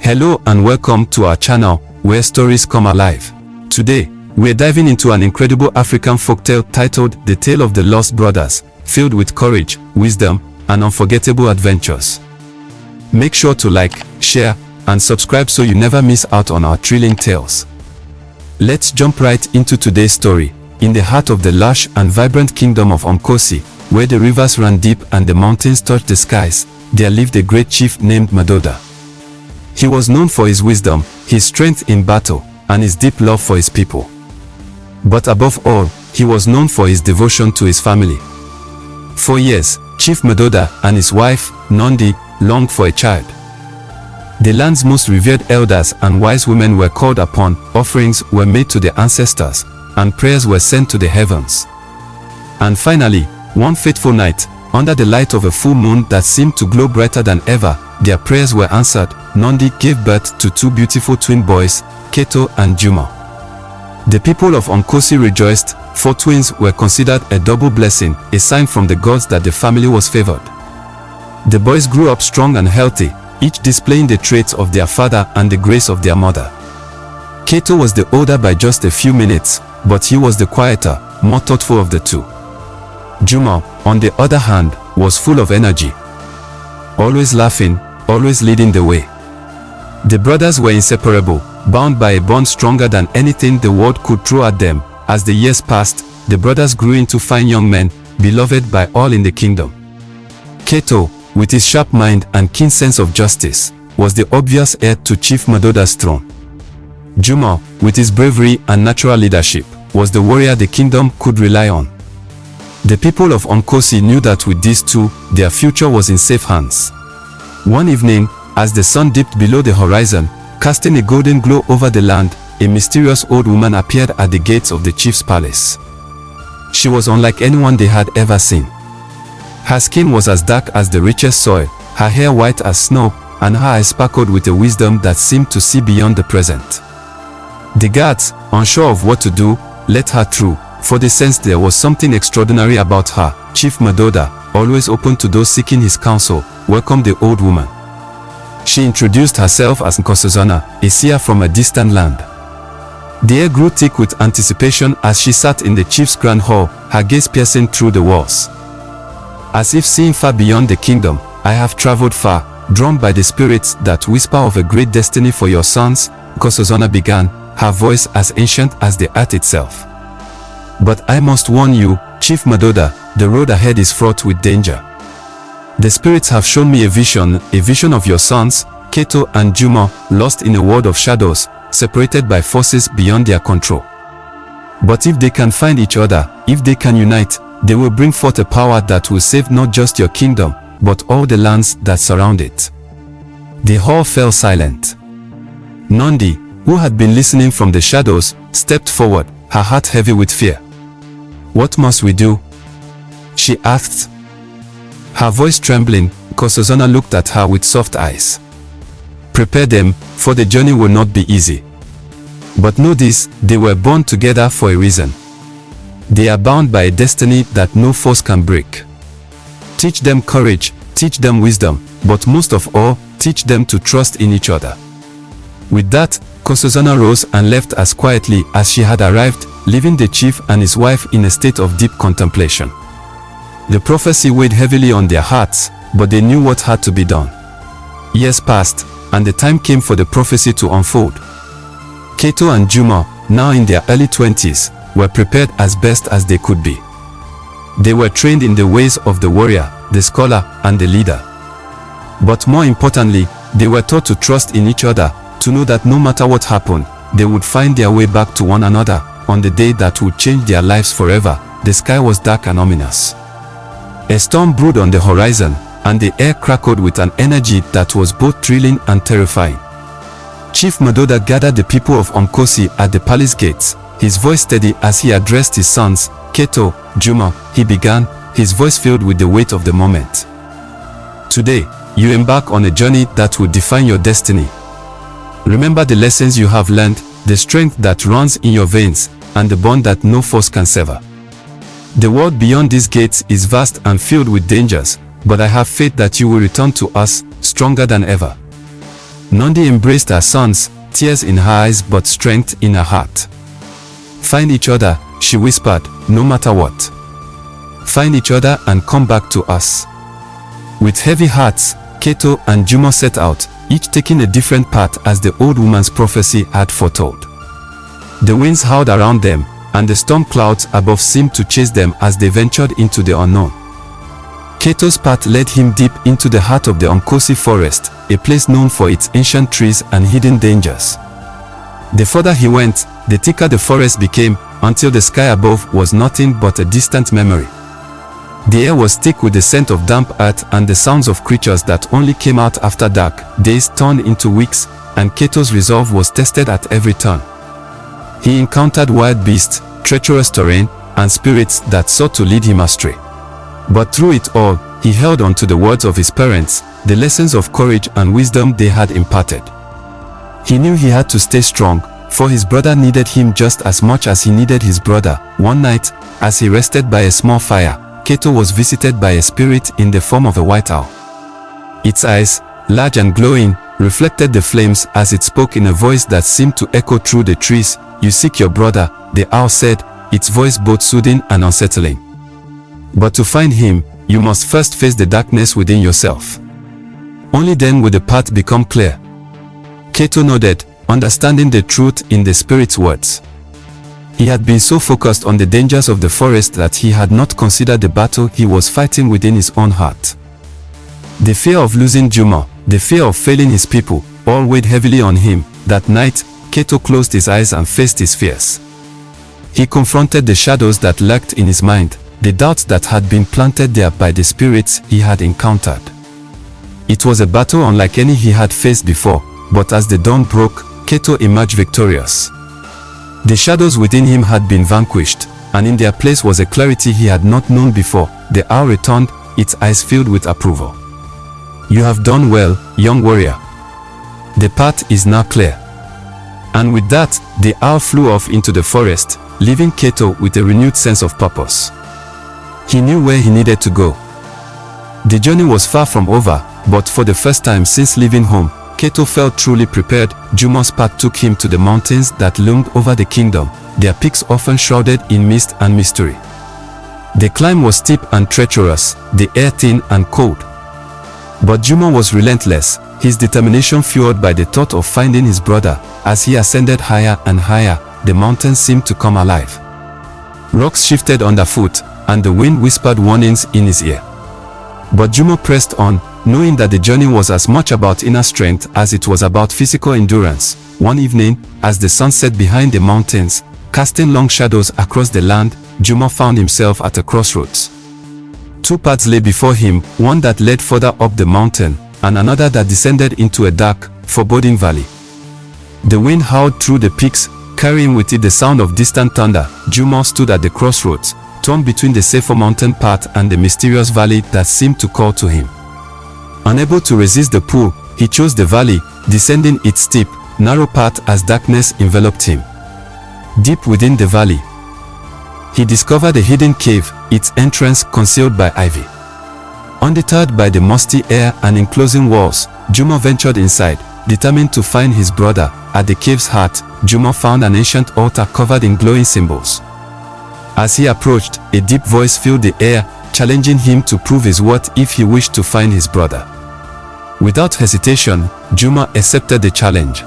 Hello and welcome to our channel, where stories come alive. Today, we're diving into an incredible African folktale titled The Tale of the Lost Brothers, filled with courage, wisdom, and unforgettable adventures. Make sure to like, share, and subscribe so you never miss out on our thrilling tales. Let's jump right into today's story. In the heart of the lush and vibrant kingdom of Nkosi, where the rivers run deep and the mountains touch the skies, there lived a great chief named Madoda. He was known for his wisdom, his strength in battle, and his deep love for his people. But above all, he was known for his devotion to his family. For years, Chief Madoda and his wife, Nondi, longed for a child. The land's most revered elders and wise women were called upon, offerings were made to their ancestors, and prayers were sent to the heavens. And finally, one fateful night, under the light of a full moon that seemed to glow brighter than ever, their prayers were answered. Nondi gave birth to two beautiful twin boys, Keto and Juma. The people of Nkosi rejoiced, for twins were considered a double blessing, a sign from the gods that the family was favored. The boys grew up strong and healthy, each displaying the traits of their father and the grace of their mother. Keto was the older by just a few minutes, but he was the quieter, more thoughtful of the two. Juma, on the other hand, was full of energy. Always laughing, always leading the way. The brothers were inseparable, bound by a bond stronger than anything the world could throw at them. As the years passed, the brothers grew into fine young men, beloved by all in the kingdom. Keto, with his sharp mind and keen sense of justice, was the obvious heir to Chief Madoda's throne. Juma, with his bravery and natural leadership, was the warrior the kingdom could rely on. The people of Nkosi knew that with these two, their future was in safe hands. One evening, as the sun dipped below the horizon, casting a golden glow over the land, a mysterious old woman appeared at the gates of the chief's palace. She was unlike anyone they had ever seen. Her skin was as dark as the richest soil, her hair white as snow, and her eyes sparkled with a wisdom that seemed to see beyond the present. The guards, unsure of what to do, let her through, for they sensed there was something extraordinary about her. Chief Madoda, always open to those seeking his counsel, welcomed the old woman. She introduced herself as Nkosazana, a seer from a distant land. The air grew thick with anticipation as she sat in the chief's grand hall, her gaze piercing through the walls. As if seeing far beyond the kingdom, I have traveled far, drawn by the spirits that whisper of a great destiny for your sons, Nkosazana began, her voice as ancient as the earth itself. But I must warn you, Chief Madoda, the road ahead is fraught with danger. The spirits have shown me a vision of your sons, Keto and Juma, lost in a world of shadows, separated by forces beyond their control. But if they can find each other, if they can unite, they will bring forth a power that will save not just your kingdom, but all the lands that surround it. The hall fell silent. Nondi, who had been listening from the shadows, stepped forward, her heart heavy with fear. "What must we do?" she asked. Her voice trembling, Nkosazana looked at her with soft eyes. "Prepare them, for the journey will not be easy. But know this, they were born together for a reason. They are bound by a destiny that no force can break. Teach them courage, teach them wisdom, but most of all, teach them to trust in each other." With that, Nkosazana rose and left as quietly as she had arrived, leaving the chief and his wife in a state of deep contemplation. The prophecy weighed heavily on their hearts, but they knew what had to be done. Years passed, and the time came for the prophecy to unfold. Keto and Juma, now in their early 20s, were prepared as best as they could be. They were trained in the ways of the warrior, the scholar, and the leader. But more importantly, they were taught to trust in each other, to know that no matter what happened, they would find their way back to one another. On the day that would change their lives forever, the sky was dark and ominous. A storm brewed on the horizon, and the air crackled with an energy that was both thrilling and terrifying. Chief Madoda gathered the people of Nkosi at the palace gates, his voice steady as he addressed his sons, Keto, Juma. He began, his voice filled with the weight of the moment. "Today, you embark on a journey that will define your destiny. Remember the lessons you have learned, the strength that runs in your veins, and the bond that no force can sever. The world beyond these gates is vast and filled with dangers, but I have faith that you will return to us, stronger than ever. Nondi embraced her sons, tears in her eyes but strength in her heart. Find each other, she whispered, no matter what. Find each other and come back to us. With heavy hearts, Keto and Jumo set out, each taking a different path as the old woman's prophecy had foretold. The winds howled around them, and the storm clouds above seemed to chase them as they ventured into the unknown. Keto's path led him deep into the heart of the Nkosi forest, a place known for its ancient trees and hidden dangers. The further he went, the thicker the forest became, until the sky above was nothing but a distant memory. The air was thick with the scent of damp earth and the sounds of creatures that only came out after dark. Days turned into weeks, and Keto's resolve was tested at every turn. He encountered wild beasts, treacherous terrain, and spirits that sought to lead him astray. But through it all, he held on to the words of his parents, the lessons of courage and wisdom they had imparted. He knew he had to stay strong, for his brother needed him just as much as he needed his brother. One night, as he rested by a small fire, Keto was visited by a spirit in the form of a white owl. Its eyes, large and glowing, reflected the flames as it spoke in a voice that seemed to echo through the trees. You seek your brother, the owl said, its voice both soothing and unsettling. But to find him, you must first face the darkness within yourself. Only then will the path become clear. Keto nodded, understanding the truth in the spirit's words. He had been so focused on the dangers of the forest that he had not considered the battle he was fighting within his own heart. The fear of losing Jumo, the fear of failing his people, all weighed heavily on him. That night, Keto closed his eyes and faced his fears. He confronted the shadows that lurked in his mind, the doubts that had been planted there by the spirits he had encountered. It was a battle unlike any he had faced before, but as the dawn broke, Keto emerged victorious. The shadows within him had been vanquished, and in their place was a clarity he had not known before. The owl returned, its eyes filled with approval. You have done well, young warrior. The path is now clear. And with that, the owl flew off into the forest, leaving Keto with a renewed sense of purpose. He knew where he needed to go. The journey was far from over, but for the first time since leaving home, Keto felt truly prepared. Jumo's path took him to the mountains that loomed over the kingdom, their peaks often shrouded in mist and mystery. The climb was steep and treacherous, the air thin and cold. But Jumo was relentless, his determination fueled by the thought of finding his brother. As he ascended higher and higher, the mountains seemed to come alive. Rocks shifted underfoot, and the wind whispered warnings in his ear. But Jumo pressed on, knowing that the journey was as much about inner strength as it was about physical endurance. One evening, as the sun set behind the mountains, casting long shadows across the land, Jumo found himself at a crossroads. Two paths lay before him, one that led further up the mountain, and another that descended into a dark, foreboding valley. The wind howled through the peaks, carrying with it the sound of distant thunder. Jumo stood at the crossroads, torn between the safer mountain path and the mysterious valley that seemed to call to him. Unable to resist the pull, he chose the valley, descending its steep, narrow path as darkness enveloped him. Deep within the valley, he discovered a hidden cave, its entrance concealed by ivy. Undeterred by the musty air and enclosing walls, Jumo ventured inside, determined to find his brother. At the cave's heart, Jumo found an ancient altar covered in glowing symbols. As he approached, a deep voice filled the air, challenging him to prove his worth if he wished to find his brother. Without hesitation, Jumo accepted the challenge.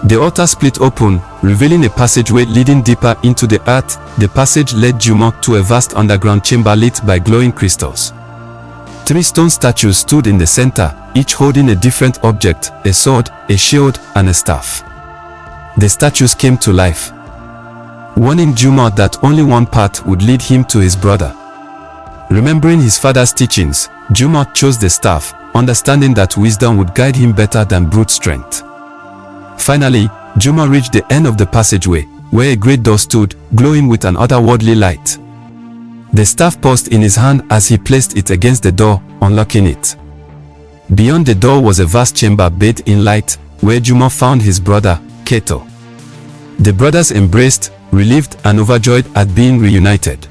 The altar split open, revealing a passageway leading deeper into the earth. The passage led Jumo to a vast underground chamber lit by glowing crystals. 3 stone statues stood in the center, each holding a different object: a sword, a shield, and a staff. The statues came to life, warning Jumo that only one path would lead him to his brother. Remembering his father's teachings, Jumo chose the staff, understanding that wisdom would guide him better than brute strength. Finally, Jumo reached the end of the passageway, where a great door stood, glowing with an otherworldly light. The staff paused in his hand as he placed it against the door, unlocking it. Beyond the door was a vast chamber bathed in light, where Jumo found his brother, Keto. The brothers embraced, relieved and overjoyed at being reunited.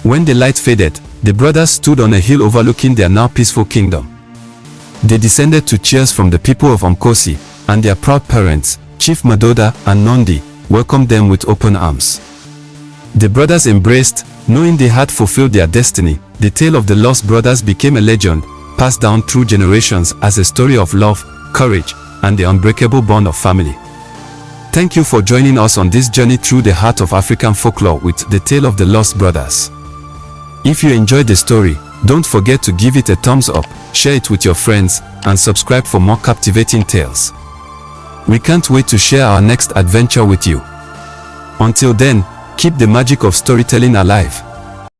When the light faded, the brothers stood on a hill overlooking their now peaceful kingdom. They descended to cheers from the people of Umkosi, and their proud parents, Chief Madoda and Nondi, welcomed them with open arms. The brothers embraced, knowing they had fulfilled their destiny. The tale of the lost brothers became a legend, passed down through generations as a story of love, courage, and the unbreakable bond of family. Thank you for joining us on this journey through the heart of African folklore with the tale of the lost brothers. If you enjoyed the story, don't forget to give it a thumbs up, share it with your friends, and subscribe for more captivating tales. We can't wait to share our next adventure with you. Until then, keep the magic of storytelling alive.